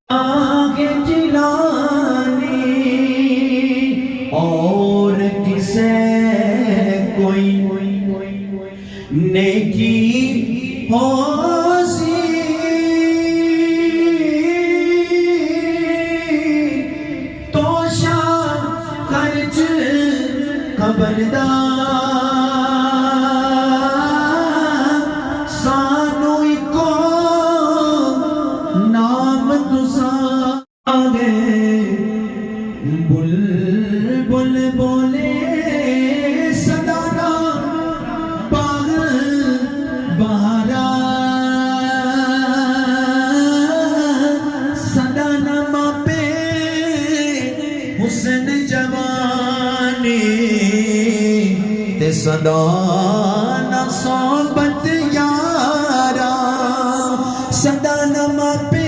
آگے جلانے اور کسے کوئی نیکی ہو سی تو شاہ خرچ خبردار سانو کو نام تسا آگے بل بولے صدانا باغ بہارا صدانا ماپے حسن جوانی تے صدانا صحبت یارا صدانا ماپے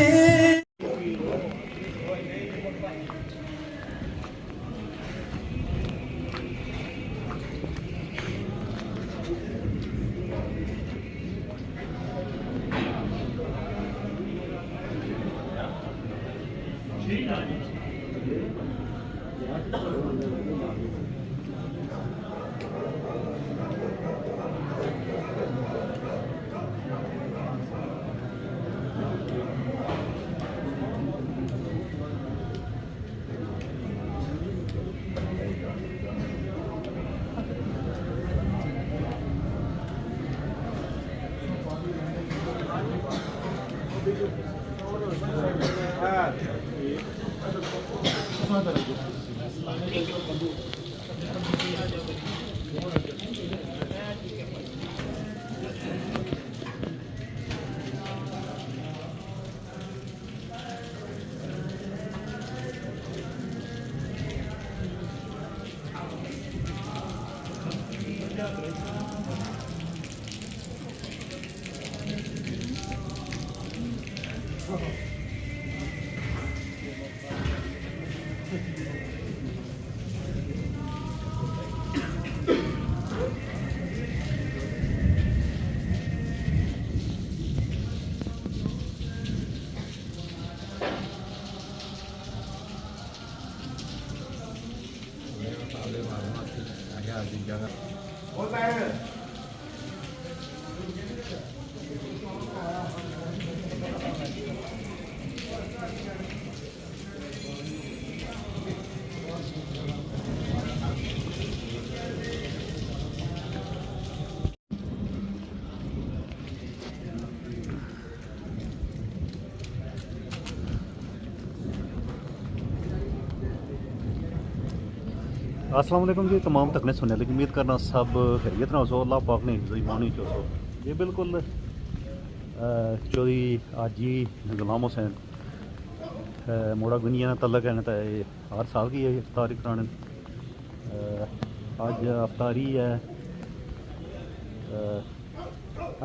السلام علیکم جی تمام تک نے سننے لگی امید کرنا سب خیریت نہ ہو اللہ پاک نے ایمان ہو سو یہ بالکل چوری آجی غلام حسین موڑا گنیا تعلق ہے تو ہر سال کی ہے افطاری کرانے آج افطاری ہے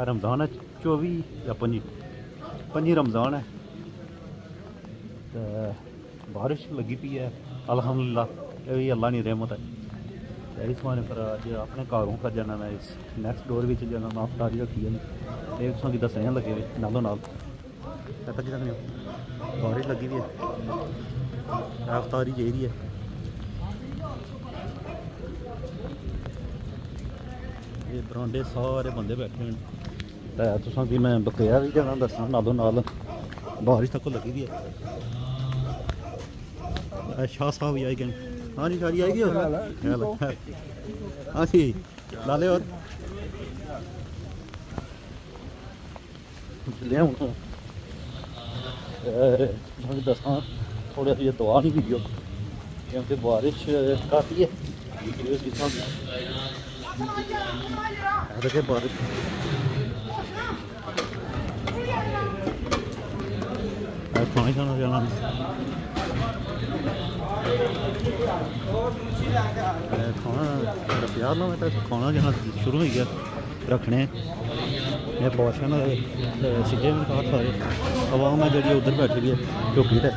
رمضان ہے 24 یا 25 رمضان ہے بارش لگی پی ہے الحمدللہ یہ بھی اللہ نے رحمت ہے اس معنی پر اج اپنے گھروں کر جانا میں اس نیکسٹ ڈور بھی جانا میں افطاری رکھی ہے ایک سو کی دسنے لگے ہوئے نالوں نال پتہ کی رکھنے بارش لگی ہوئی ہے افطاری چاہیے ہے یہ برانڈے سارے بندے بیٹھے ہیں تو کہ میں بقیا بھی جانا دسنا نالوں نال بارش تک لگی ہوئی ہے شاہ صاحب بھی آئی گئے ہاں جی شاہی آئے گی ہاں جی لالے اور لیا ہوں دساں تھوڑا سی دعا نہیں کی کیونکہ بارش کافی ہے دیکھیں بارش کھانا کھانا جانا کھانا پیار نہ میں کھانا جانا شروع ہو گیا رکھنے میں پوشن سیدھے میں کہا سارے عوام ہے جی ادھر بیٹھی ہوئی ہے چوکی تے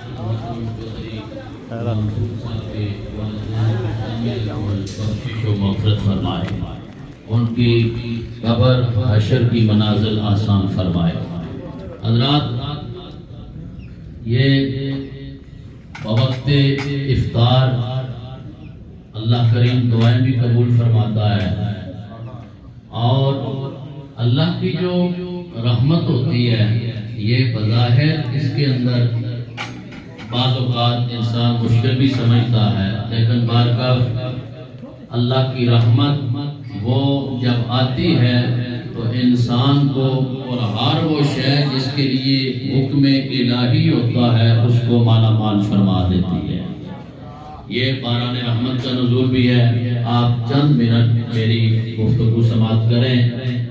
مغفرت فرمائے ان کی قبر حشر کی منازل آسان فرمائے. حضرات یہ وقت افطار اللہ کریم دعائیں بھی قبول فرماتا ہے اور اللہ کی جو رحمت ہوتی ہے یہ بظاہر اس کے اندر بعض اوقات انسان مشکل بھی سمجھتا ہے لیکن بارگاہ اللہ کی رحمت وہ جب آتی ہے تو انسان کو اور ہر وہ شے جس کے لیے حکم الہی ہوتا ہے اس کو مالا مال فرما دیتی ہے. یہ باران رحمت کا نزول بھی ہے. آپ چند منٹ میری گفتگو سماعت کریں.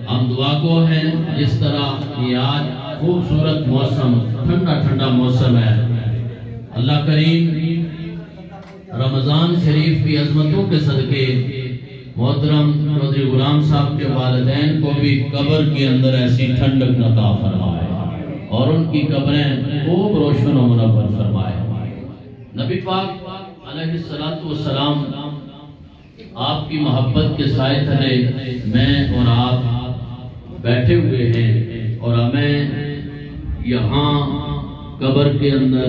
ہم دعا کو ہیں جس طرح یہ آج خوبصورت موسم ٹھنڈا ٹھنڈا موسم ہے. اللہ کریم رمضان شریف کی عظمتوں کے صدقے محترم چودھری غلام صاحب کے والدین کو بھی قبر کے اندر ایسی ٹھنڈک عطا فرمائے اور ان کی قبریں خوب روشن و منور فرمائے. نبی پاک علیہ السلام آپ کی محبت کے سائے تلے میں اور آپ بیٹھے ہوئے ہیں اور ہمیں یہاں قبر کے اندر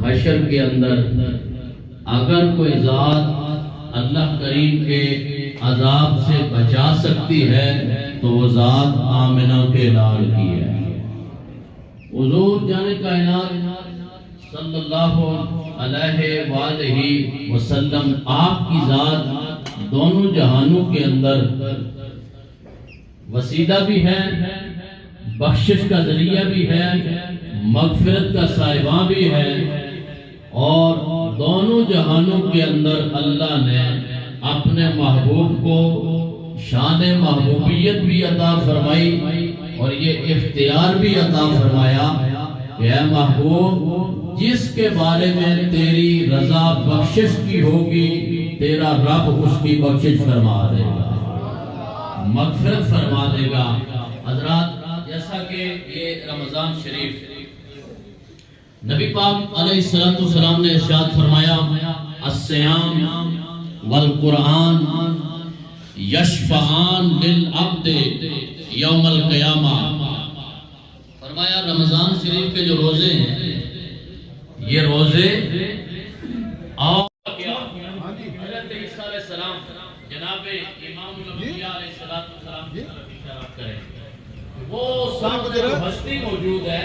حشر کے اندر اگر کوئی ذات اللہ کریم کے عذاب سے بچا سکتی ہے تو وہ ذات آمنہ کے لال کی ہے. حضور جان کائنات صلی اللہ علیہ وآلہ وسلم آپ کی ذات دونوں جہانوں کے اندر وسیلہ بھی ہے, بخشش کا ذریعہ بھی ہے, مغفرت کا صاحباں بھی ہے اور دونوں جہانوں کے اندر اللہ نے اپنے محبوب کو شان محبوبیت بھی عطا فرمائی اور یہ اختیار بھی عطا فرمایا کہ اے محبوب جس کے بارے میں تیری رضا بخشش کی ہوگی تیرا رب اس کی بخشش فرما دے گا, مغفرت فرما دے گا. حضرات جیسا کہ یہ رمضان شریف نبی پاک علیہ السلام نے ارشاد فرمایا الصیام والقرآن یشفعان للعبد یوم القیامہ. فرمایا رمضان شریف کے جو روزے ہیں یہ روزے اور حضرت عیسیٰ علیہ السلام جناب امام الانبیاء علیہ السلام کی طرف اشارہ کریں. وہ سامنے جو ہستی موجود ہے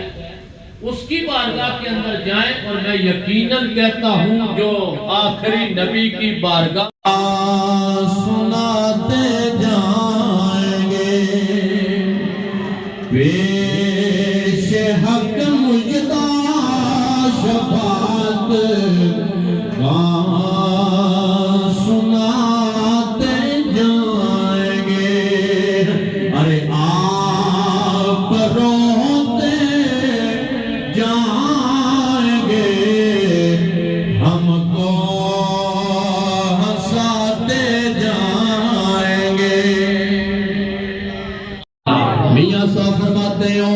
اس کی بارگاہ کے اندر جائیں اور میں یقیناً کہتا ہوں جو آخری نبی کی بارگاہ سناتے جائیں گے پیش حق مجدہ شفاعت کا سناتے جائیں گے. ارے آپ روتے جائیں گے ہم کو ہنساتے جائیں گے. میاں صاحب فرماتے ہو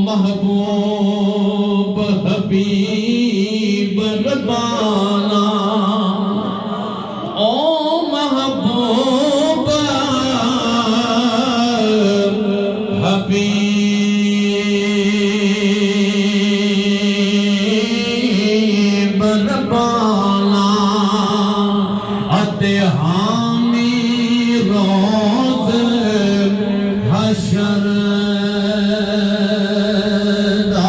محبوب حبیب ربانا او محبوب حبیب ربانا اتے حامی روز حشر دا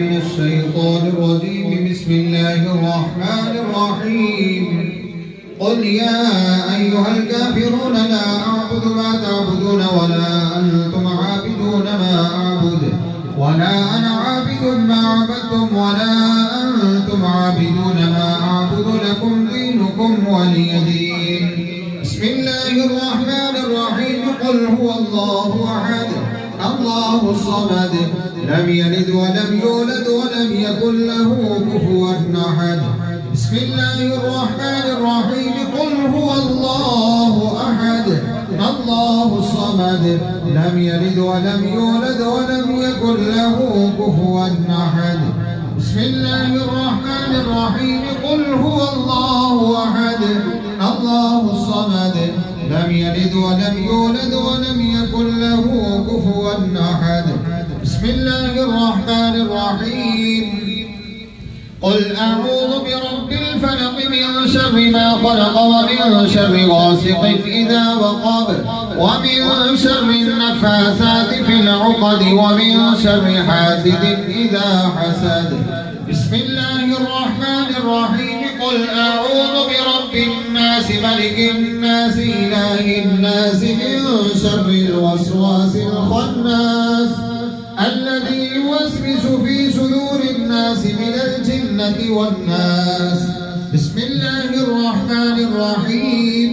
الشيطان الرجيم بسم الله الرحمن الرحيم قل يا أيها الكافرون لا أعبد ما تعبدون ولا أنتم عابدون ما أعبد ولا أنا عابد ما عبدتم ولا أنتم عابدون ما أعبد لكم دينكم ولي دين. بسم الله الرحمن الرحيم قل هو الله أحد الله الصمد لم يلد ولم يولد ولم يكن له كفوا أحد. بسم الله الرحمن الرحيم قل هو الله أحد الله الصمد لم يلد ولم يولد ولم يكن له كفوا أحد. بسم الله الرحمن الرحيم قل هو الله أحد الله الصمد لم يلد ولم يولد ولم يكن له كفوا أحد. بسم الله الرحمن الرحيم قل أعوذ برب الفلق من شر ما خلق ومن شر غاسق إذا وقب ومن شر النفاثات في العقد ومن شر حاسد إذا حسد. بسم الله الرحمن الرحيم قل أعوذ برب الناس ملك الناس إله الناس من شر الوسواس الخناس الذي يوسوس في صدور الناس من الجنة والناس. بسم الله الرحمن الرحيم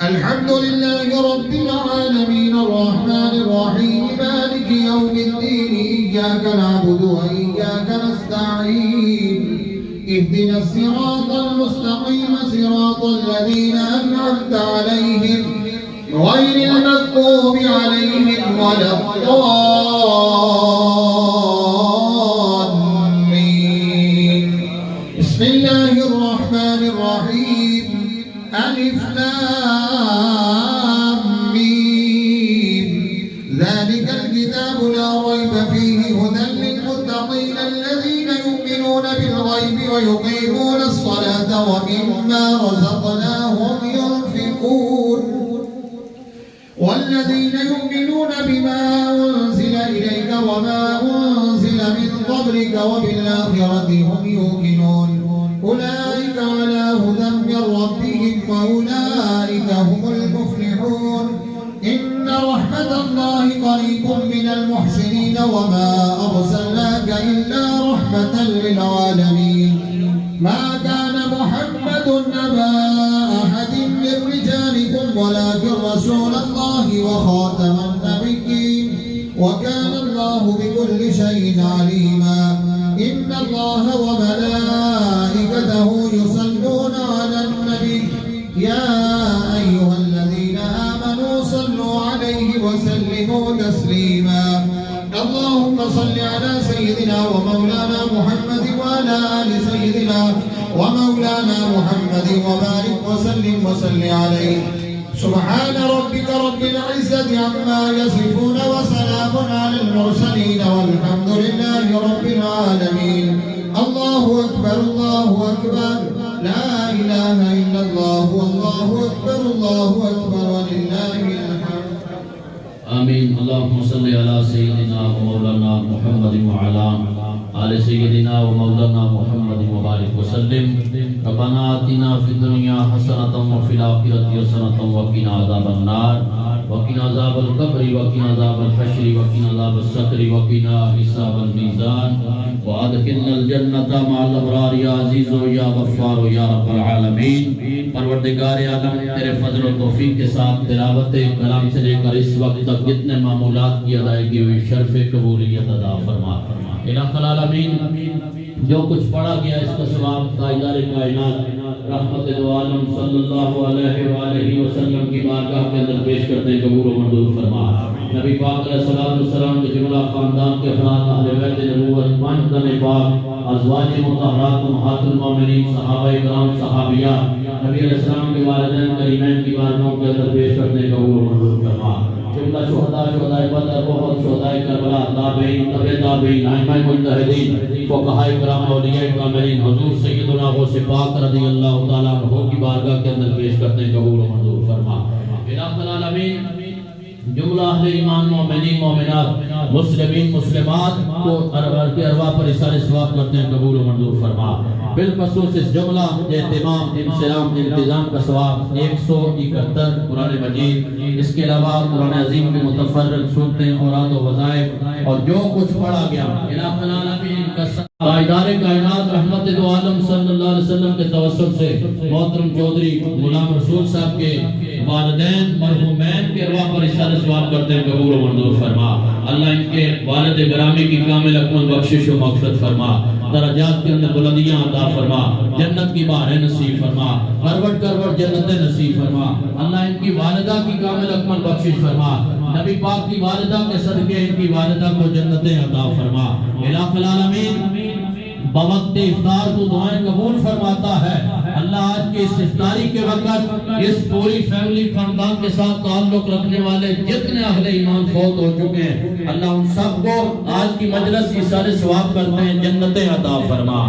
الحمد لله رب العالمين الرحمن الرحيم مالك يوم الدين إياك نعبد وإياك نستعين اهدنا الصراط المستقيم صراط الذين أنعمت عليهم غير المغضوب عليهم ولا الضالين. بسم الله الرحمن الرحيم ألف لام ميم ذلك الكتاب لا ريب فيه هدى للمتقين الذين يؤمنون بالغيب ويقيمون الصلاة ومما رزقناهم ينفقون والذين يؤمنون بما أنزل إليك وما أنزل من قبلك وبالآخرة هم يوقنون أولئك على هدى من ربهم وأولئك هم المفلحون. إن رحمة الله قريب من المحسنين وما أرسلناك إلا رحمة للعالمين. ما كان محمد أبا أحد من رجالكم ولكن رسول الله وخاتم النبيين وكان الله بكل شيء عليما. إن الله وملائكته يصلون على النبي يا أيها الذين آمنوا صلوا عليه وسلموا تسليما. اللهم صل على سيدنا ومولانا محمد وعلى آل سيدنا ومولانا محمد وبارك وسلم وصل عليه. سبحان ربك رب العزة عما يصفون وسلام على المرسلين والحمد لله رب العالمين. الله صل علی سیدنا و مولانا محمد وعلی آل سیدنا و مولانا محمد مبارک وسلم ربنا آتنا فی الدنیا حسنۃ وفی الآخرۃ حسنۃ وقنا عذاب النار وقنا عذاب القبر وقنا عذاب الحشر وقنا عذاب السقر وقنا حساب الميزان وادخلنا الجنة مع الابرار یا عزیز و یا غفار و یا رب العالمین۔ پروردگار عالم تیرے فضل و توفیق کے ساتھ تلاوت کلام سے لے کر اس وقت تک جتنے معمولات کی ادائیگی ہوئی شرف قبولیت عطا فرما۔ الہ العالمین جو کچھ پڑھا گیا اس کا ثواب تاجدار کائنات رحمت دو عالم صلی اللہ علیہ وآلہ وسلم کی بارگاہ کے اندر پیش کرتے قبول و منظور فرما۔ نبی پاک علیہ السلام کے جملہ خاندان کے افراد اہل بیت نبوت پانچ تن پاک ازواج مطہرات امہات المومنین صحابہ کرام صحابیات نبی علیہ السلام کے والدین کریمین کی بارگاہوں کے اندر پیش کرتے قبول و منظور فرما۔ جملہ شہداء بدر بہت شہداء کربلا تابعین تبع تابعین ائمہ مجتہدین فقہاء کرام اولیاء کاملین حضور سیدنا غوث پاک رضی اللہ تعالیٰ عنہ کی بارگاہ کے اندر پیش کرتے ہیں قبول و منظور فرما۔ الہ العالمین جملہ اہل ایمان مومنین مومنات مسلمین مسلمات کو ارواح پر اثار ثواب کرتے ہیں قبول و منظور فرما۔ بالخصوص اس جملہ اہتمام انسلام انتظام کا ثواب 171 قرآن مجید، اس کے علاوہ قرآن عظیم کے متفرق صورتیں اوراد و وظائف اور جو کچھ پڑھا گیا الہ العالمین کا تاجدار کائنات رحمت دو عالم صلی اللہ علیہ وسلم کے توسط سے محترم چودھری غلام رسول صاحب کے والدین مرحومین کے ارواح پر اثار ثواب کرتے ہیں قبول و منظور فرما۔ اللہ ان کے والد گرامی کی کامل اکمل بخشش و مغفرت فرما، درجات کے اندر بلندیاں عطا فرما، جنت کی باہیں نصیب فرما، کروٹ کروٹ جنتیں نصیب فرما۔ اللہ ان کی والدہ کی کامل اکمل بخشش فرما، نبی پاک کی والدہ کے صدقے ان کی والدہ کو جنتیں عطا فرما۔ الہ العالمین بوقت افطار تو دعائیں قبول فرماتا ہے۔ اللہ آج کے اس افطاری کے وقت اس پوری فیملی خاندان کے ساتھ تعلق رکھنے والے جتنے اہل ایمان فوت ہو چکے ہیں اللہ ان سب کو آج کی مجلس کی سارے ثواب کرتے ہیں جنتیں عطا فرما۔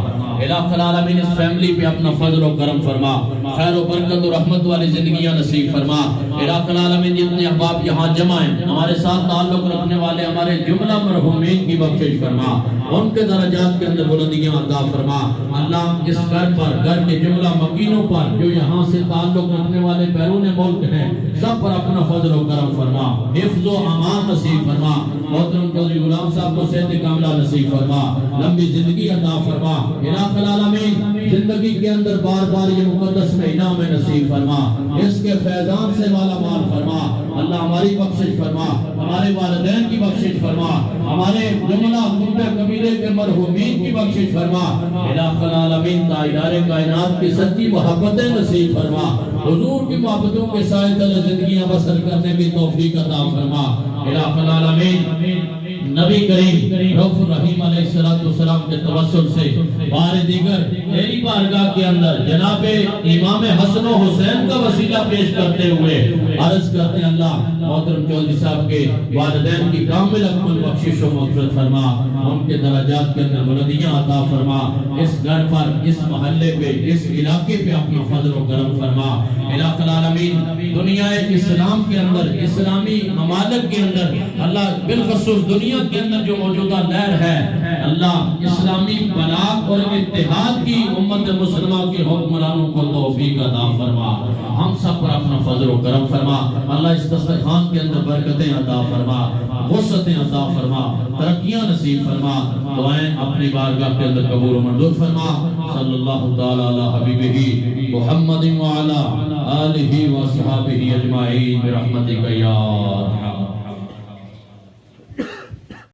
الہ العالمین اس فیملی پہ اپنا فضل و کرم فرما، خیر و برکت و رحمت والی زندگیاں نصیب فرما۔ الہ العالمین جتنے احباب یہاں جمع ہیں ہمارے ساتھ تعلق رکھنے والے ہمارے جملہ مرحومین کی بخشش فرما، ان کے درجات کے اندر بلندیاں عطا فرما۔ اللہ اس گھر پر گھر کے جملہ مکینوں پر جو یہاں سے تعلق رکھنے والے بیرون ملک ہیں سب پر اپنا فضل و کرم فرما، حفظ و امان نصیب فرما۔ محترم چودھری غلام صاحب کو صحت کاملہ نصیب فرما، لمبی زندگی عطا فرما۔ الہ العالمین زندگی کے اندر بار بار یہ مقدس مہینہ میں نصیب فرما، اس کے فیضان سے مالا مال فرما۔ اللہ ہماری بخشش فرما، ہمارے والدین کی بخشش فرما، ہمارے جملہ کنبہ قبیلے کے مرحومین کی بخشش فرما۔ الہ العالمین تاجدار کائنات کی سچی محبتیں نصیب فرما، حضور کی محبتوں کے سائے تلے زندگیاں بسر کرنے کی توفیق عطا فرما۔ الہ العالمین نبی کریم رؤوف الرحیم علیہ السلام کے توسل سے بار دیگر تیری بارگاہ کے اندر جناب امام حسن و حسین کا وسیلہ پیش کرتے ہوئے عرض کرتے ہیں اللہ محترم چودھری صاحب کے والدین کی کامل اکمل بخشش و مغفرت فرما، ان کے درجات کے اندر بلندیاں عطا فرما، اس گھر پر اس محلے پہ اس علاقے پہ اپنا فضل و کرم فرما۔ الہ العالمین دنیا اسلام کے اندر اسلامی ممالک کے اندر اللہ بالخصوص دنیا کے اندر جو موجودہ لہر ہے اللہ اسلامی بلاغ اور اتحاد کی امت مسلمہ کے حکمرانوں کو توفیق عطا فرما، ہم سب پر اپنا فضل و کرم فرما۔ اللہ اس دسترخوان کے اندر برکتیں عطا فرما، وسعتیں عطا فرما، ترقیاں نصیب فرما۔ دعائیں اپنی بارگاہ کے اندر قبول و منظور فرما۔ صلی اللہ تعالی علی حبیبہ محمد وعلی آلہ وصحبہ اجمعین برحمتک یا ارحم